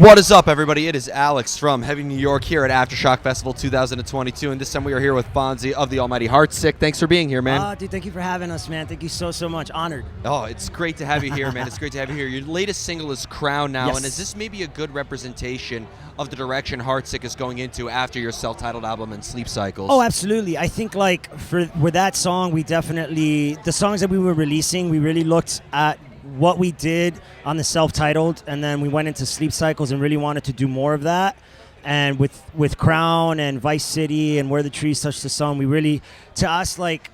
What is up, everybody? It is Alex from Heavy New York here at Aftershock Festival 2022, and this time we are here with Fonzie of the almighty Heartsick. Thanks for being here, man. Dude, thank you for having us, man. Thank you so much. Honored. Oh, it's great to have you here, man. It's great to have you here. Your latest single is Crown now, Yes. and is this maybe a good representation of the direction Heartsick is going into after your self-titled album and Sleep Cycles? Oh, absolutely. I think like with that song, we definitely, the songs that we were releasing, we really looked at what we did on the self-titled, and then we went into Sleep Cycles and really wanted to do more of that. And with Crown and Vice City and Where the Trees Touch the Sun, we really, to us, like,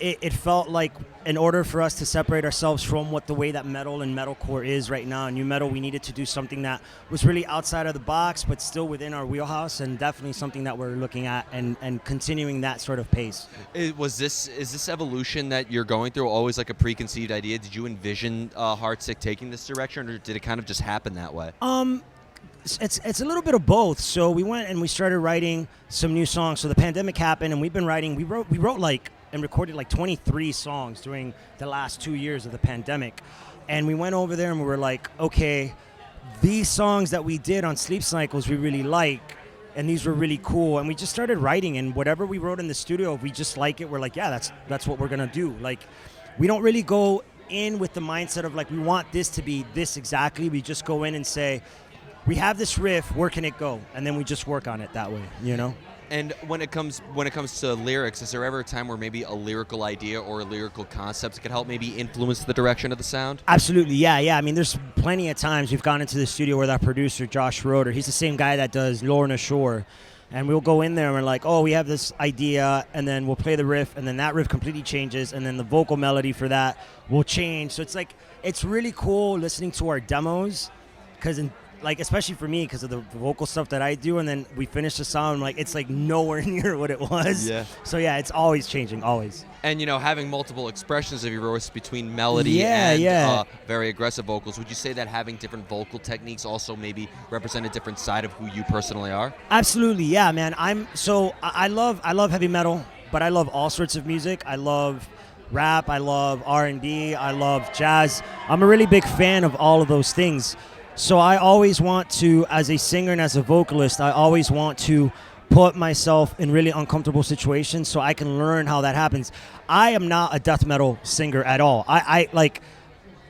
it felt like in order for us to separate ourselves from what the way that metal and metalcore is right now, new metal, we needed to do something that was really outside of the box, but still within our wheelhouse, and definitely something that we're looking at and continuing that sort of pace. Is this evolution that you're going through always like a preconceived idea? Did you envision Heartsick taking this direction, or did it kind of just happen that way? It's a little bit of both. So we went and we started writing some new songs. So the pandemic happened, and we've been writing. We wrote like and recorded like 23 songs during the last 2 years of the pandemic. And we went over there and we were like, okay, these songs that we did on Sleep Cycles we really like, and these were really cool. And we just started writing, and whatever we wrote in the studio, if we just like it, we're like, yeah, that's what we're gonna do. Like, we don't really go in with the mindset of like, we want this to be this exactly. We just go in and say, we have this riff, where can it go? And then we just work on it that way, you know? And when it comes to lyrics, is there ever a time where maybe a lyrical idea or a lyrical concept could help maybe influence the direction of the sound? Absolutely, yeah. I mean, there's plenty of times we've gone into the studio with our producer, Josh Roeder. He's the same guy that does Lorna Shore. And we'll go in there and we're like, oh, we have this idea, and then we'll play the riff, and then that riff completely changes, and then the vocal melody for that will change. So it's like, it's really cool listening to our demos, because like, especially for me, because of the vocal stuff that I do, and then we finish the song, like, it's like nowhere near what it was. Yeah. So yeah, it's always changing, always. And, you know, having multiple expressions of your voice between melody and very aggressive vocals, would you say that having different vocal techniques also maybe represent a different side of who you personally are? Absolutely, yeah, man. I love heavy metal, but I love all sorts of music. I love rap, I love R&B, I love jazz. I'm a really big fan of all of those things. So I always want to, as a singer and as a vocalist, I always want to put myself in really uncomfortable situations so I can learn how that happens. I am not a death metal singer at all. I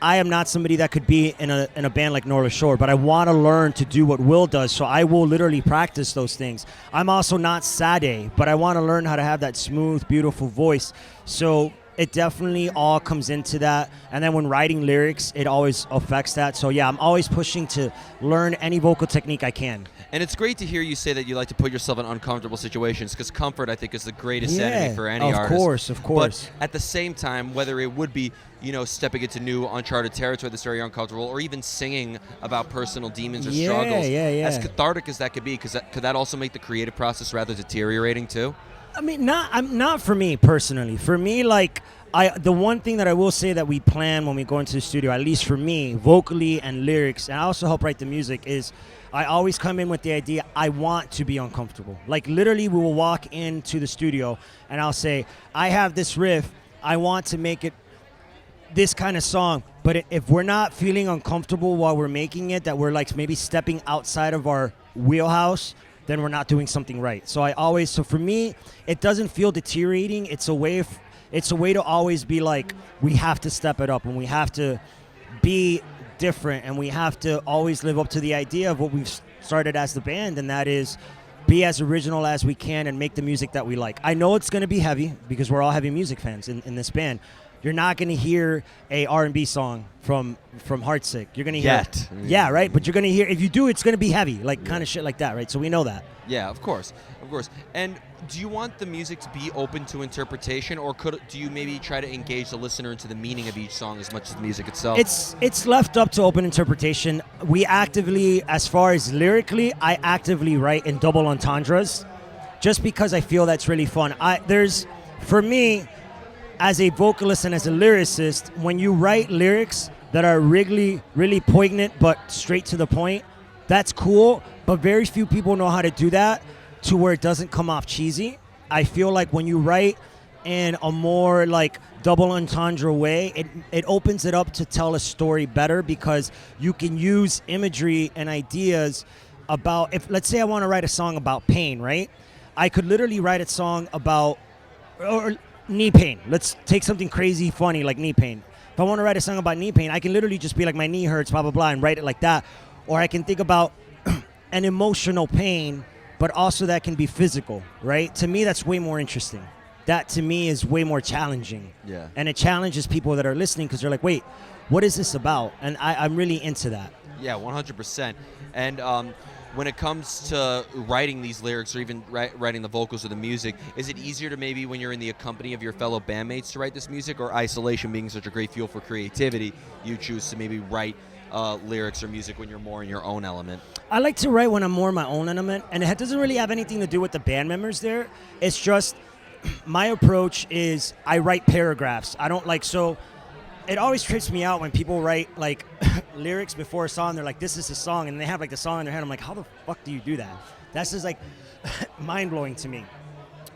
am not somebody that could be in a band like North Shore, but I want to learn to do what Will does, so I will literally practice those things. I'm also not Sade, but I want to learn how to have that smooth, beautiful voice. So it definitely all comes into that. And then when writing lyrics, it always affects that. So yeah, I'm always pushing to learn any vocal technique I can. And it's great to hear you say that you like to put yourself in uncomfortable situations, because comfort, I think, is the greatest enemy for any artist. Of course. But at the same time, whether it would be, you know, stepping into new uncharted territory that's very uncomfortable, or even singing about personal demons or struggles, as cathartic as that could be, could that also make the creative process rather deteriorating too? I mean, not for me personally. For me, like, the one thing that I will say that we plan when we go into the studio, at least for me, vocally and lyrics, and I also help write the music, is I always come in with the idea I want to be uncomfortable. Like, literally, we will walk into the studio and I'll say, I have this riff, I want to make it this kind of song, but if we're not feeling uncomfortable while we're making it, that we're like maybe stepping outside of our wheelhouse, then we're not doing something right. So for me, it doesn't feel deteriorating. It's a way to always be like, we have to step it up, and we have to be different, and we have to always live up to the idea of what we've started as the band, and that is be as original as we can and make the music that we like. I know it's going to be heavy, because we're all heavy music fans in this band. You're not going to hear a R&B song from Heartsick. You're going to hear yeah, right? But you're going to hear, if you do, it's going to be heavy, like kind of shit like that, right? So we know that. Yeah, of course. And do you want the music to be open to interpretation, or do you maybe try to engage the listener into the meaning of each song as much as the music itself? It's left up to open interpretation. We actively, as far as lyrically, I actively write in double entendres, just because I feel that's really fun. For me, as a vocalist and as a lyricist, when you write lyrics that are really, really poignant but straight to the point, that's cool, but very few people know how to do that to where it doesn't come off cheesy. I feel like when you write in a more like double entendre way, it opens it up to tell a story better, because you can use imagery and ideas about, if let's say I want to write a song about pain, right? I could literally write a song about or knee pain. Let's take something crazy funny like knee pain. If I want to write a song about knee pain, I can literally just be like, my knee hurts, blah blah blah, and write it like that. Or I can think about an emotional pain, but also that can be physical, right? To me, that's way more interesting. That to me is way more challenging. Yeah. And it challenges people that are listening, because they're like, wait, what is this about? And I'm really into that. Yeah, 100%. And when it comes to writing these lyrics, or even writing the vocals or the music, is it easier to maybe when you're in the company of your fellow bandmates to write this music, or isolation being such a great fuel for creativity, you choose to maybe write lyrics or music when you're more in your own element? I like to write when I'm more in my own element, and it doesn't really have anything to do with the band members there. It's just my approach is I write paragraphs. I don't like, so it always trips me out when people write like lyrics before a song. They're like, this is a song, and they have like the song in their head. I'm like, how the fuck do you do that? That's just like mind-blowing to me.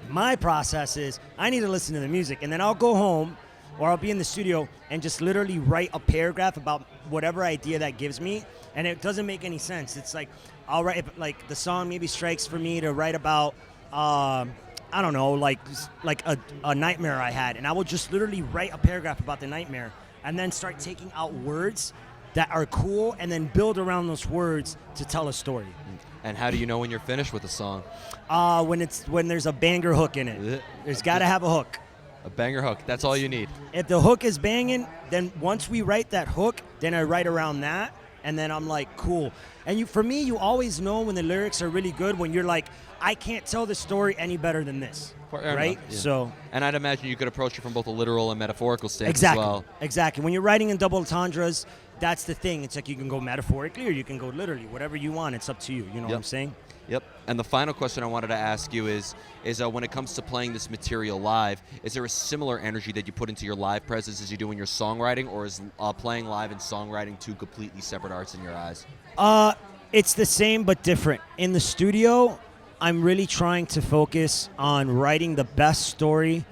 My process is I need to listen to the music, and then I'll go home or I'll be in the studio and just literally write a paragraph about whatever idea that gives me, and it doesn't make any sense. It's like I'll write, like the song maybe strikes for me to write about I don't know, like a nightmare I had, and I will just literally write a paragraph about the nightmare, and then start taking out words that are cool, and then build around those words to tell a story. And how do you know when you're finished with a song? When there's a banger hook in it. There's got to have a hook. A banger hook. That's all you need. If the hook is banging, then once we write that hook, then I write around that, and then I'm like, cool. And for me, you always know when the lyrics are really good when you're like, I can't tell the story any better than this, right? Yeah. So, and I'd imagine you could approach it from both a literal and metaphorical stance exactly, as well. Exactly. When you're writing in double entendres, that's the thing. It's like you can go metaphorically or you can go literally. Whatever you want, it's up to you. You know what I'm saying? Yep. And the final question I wanted to ask you is when it comes to playing this material live, is there a similar energy that you put into your live presence as you do in your songwriting, or is playing live and songwriting two completely separate arts in your eyes? It's the same but different. In the studio, I'm really trying to focus on writing the best story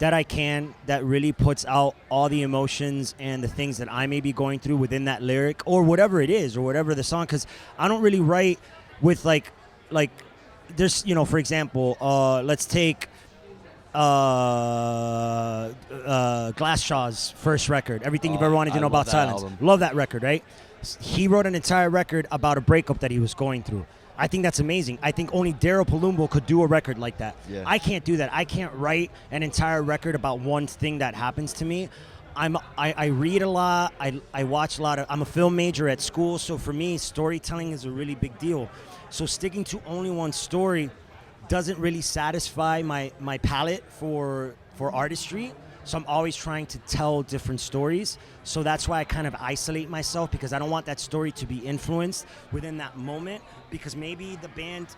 that I can that really puts out all the emotions and the things that I may be going through within that lyric or whatever it is or whatever the song, because I don't really write with like there's, you know, for example, let's take Glasshaw's first record, Everything You've Ever Wanted to Know About Silence. Album. Love that record, right? He wrote an entire record about a breakup that he was going through. I think that's amazing. I think only Daryl Palumbo could do a record like that. Yeah. I can't do that. I can't write an entire record about one thing that happens to me. I read a lot. I watch a lot. I'm a film major at school, so for me, storytelling is a really big deal. So sticking to only one story doesn't really satisfy my palate for artistry. So I'm always trying to tell different stories. So that's why I kind of isolate myself, because I don't want that story to be influenced within that moment, because maybe the band,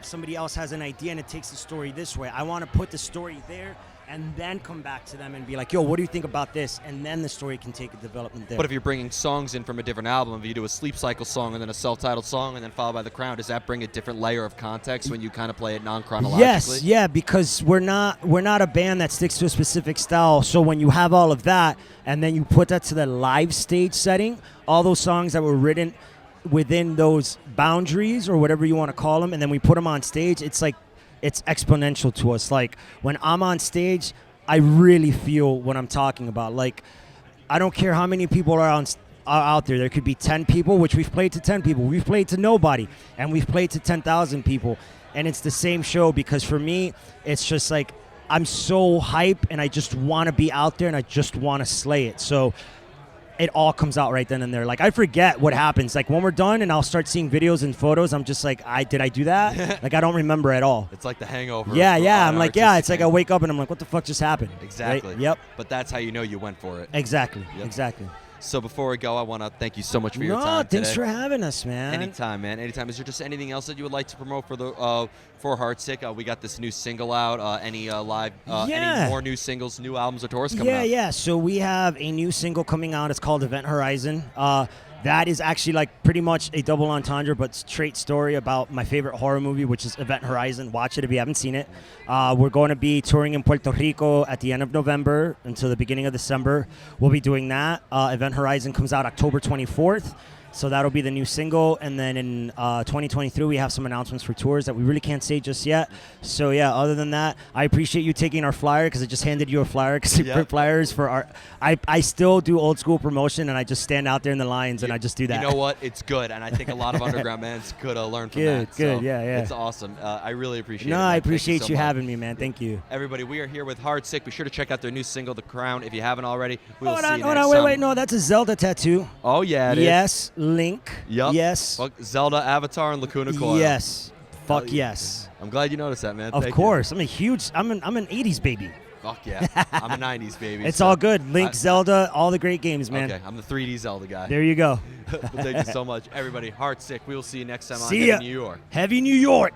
somebody else has an idea and it takes the story this way. I want to put the story there and then come back to them and be like, yo, what do you think about this? And then the story can take a development there. But if you're bringing songs in from a different album, if you do a Sleep Cycle song and then a self-titled song and then followed by The Crown, does that bring a different layer of context when you kind of play it non-chronologically? Yes, yeah, because we're not a band that sticks to a specific style. So when you have all of that and then you put that to the live stage setting, all those songs that were written within those boundaries or whatever you want to call them, and then we put them on stage, it's like, it's exponential to us. Like when I'm on stage, I really feel what I'm talking about. Like I don't care how many people are out there. There could be 10 people, which we've played to 10 people. We've played to nobody, and we've played to 10,000 people. And it's the same show, because for me, it's just like I'm so hype and I just want to be out there and I just want to slay it. So it all comes out right then and there. Like I forget what happens. Like when we're done and I'll start seeing videos and photos, I'm just like, did I do that? Like I don't remember at all. It's like the hangover. Yeah. I'm like, yeah. It's like I wake up and I'm like, what the fuck just happened? Exactly. Right? Yep. But that's how you know you went for it. Exactly. Yep. Exactly. So before we go, I want to thank you so much for your time No, thanks today. for having us, man. Anytime, man. Anytime. Is there just anything else that you would like to promote for the for Heartsick? We got this new single out. Any live? Any more new singles, new albums, or tours coming out? Yeah. So we have a new single coming out. It's called Event Horizon. That is actually like pretty much a double entendre, but straight story about my favorite horror movie, which is Event Horizon. Watch it if you haven't seen it. We're going to be touring in Puerto Rico at the end of November until the beginning of December. We'll be doing that. Event Horizon comes out October 24th. So that'll be the new single. And then in 2023, we have some announcements for tours that we really can't say just yet. So, yeah, other than that, I appreciate you taking our flyer because I just handed you a flyer because you print flyers for our – I still do old school promotion, and I just stand out there in the lines, and I just do that. You know what? It's good, and I think a lot of underground bands could learn from that. Good, yeah. It's awesome. I really appreciate it. No, I appreciate you having me, man. Thank you. Everybody, we are here with Heartsick. Be sure to check out their new single, The Crown, if you haven't already. Hold on, wait, no, that's a Zelda tattoo. Oh, yeah, it is. Yes, Link. Yep. Yes. Fuck Zelda, Avatar, and Lacuna Coil. Yes. Fuck yes. I'm glad you noticed that, man. Of course. I'm an 80s baby. Fuck yeah. I'm a 90s baby. It's all good. Link, Zelda, all the great games, man. Okay, I'm the 3D Zelda guy. There you go. Thank you so much. Everybody, Heartsick. We will see you next time on Heavy New York. Heavy New York.